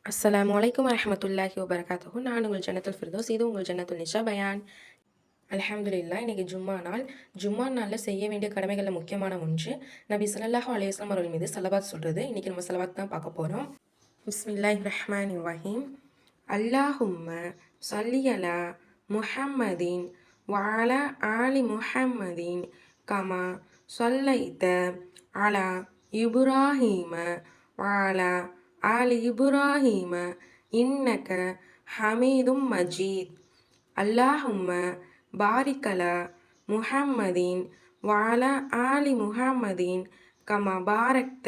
அஸ்ஸலாமு அலைக்கும் வரஹ்மத்துல்லாஹி வபரகாத்துஹு. நான் உங்கள் ஜன்னத்துல் ஃபிர்தௌஸ். இது உங்கள் ஜன்னத்துல் நிஷா பயான். அல்ஹம்துலில்லாஹ். இன்னைக்கு ஜும்மா நாள். ஜும்மா நாளில் செய்ய வேண்டிய கடமைகளில் முக்கியமான ஒன்று நபி ஸல்லல்லாஹு அலைஹி வஸல்லம் அவர்கள் மீது ஸலவாத் சொல்கிறது. இன்றைக்கி நம்ம ஸலவாத் தான் பார்க்க போகிறோம். பிஸ்மில்லாஹிர் ரஹ்மானிர் ரஹீம். அல்லாஹும்ம ஸல்லி அலா முஹம்மதின் வஅலா ஆலி முஹம்மதின் கமா ஸல்லைத அலா இப்ராஹீம வஅலா ஆலி இப்ராஹீம இன்னக ஹமீதும் மஜீத். அல்லாஹும்ம பாரிக் அலா முஹம்மதின் வஅலா ஆலி முஹம்மதின் கமா பாரக்த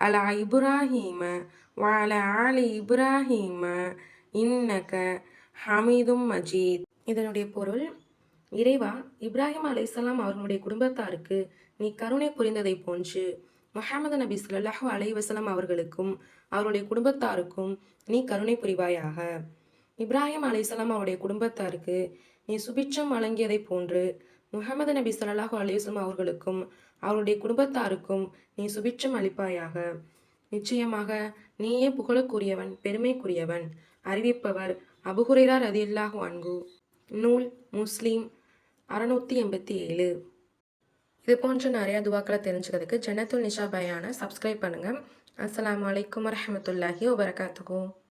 அலா இப்ராஹீம வஅலா ஆலி இப்ராஹீம இன்னக ஹமீதும் மஜீத். இதனுடைய பொருள், இறைவா, இப்ராஹிம் அலைஹிஸ்ஸலாம் அவர்களுடைய குடும்பத்தாருக்கு நீ கருணை புரிந்ததை போன்று முஹம்மது நபி ஸல்லல்லாஹு அலைஹி வஸல்லம் அவர்களுக்கும் அவருடைய குடும்பத்தாருக்கும் நீ கருணை புரிவாயாக. இப்ராஹிம் அலைஹிஸ்ஸலாம் அவருடைய குடும்பத்தாருக்கு நீ சுபிட்சம் வழங்கியதை போன்று முஹம்மது நபி ஸல்லல்லாஹு அலைஹி வஸல்லம் அவர்களுக்கும் அவருடைய குடும்பத்தாருக்கும் நீ சுபிட்சம் அளிப்பாயாக. நிச்சயமாக நீயே புகழுக்குரியவன், பெருமைக்குரியவன். அறிவிப்பவர் அபூ ஹுரைரா ரலியல்லாஹு அன்ஹு. நூல் முஸ்லிம் 687. இது போன்ற நிறையா துவாக்களை தெரிஞ்சுக்கிறதுக்கு ஜன்னத்துல் நிஷா பயானை சப்ஸ்கிரைப் பண்ணுங்கள். அஸ்ஸலாமு அலைக்கும் வரஹ்மத்துல்லாஹி வபரகாத்துஹு.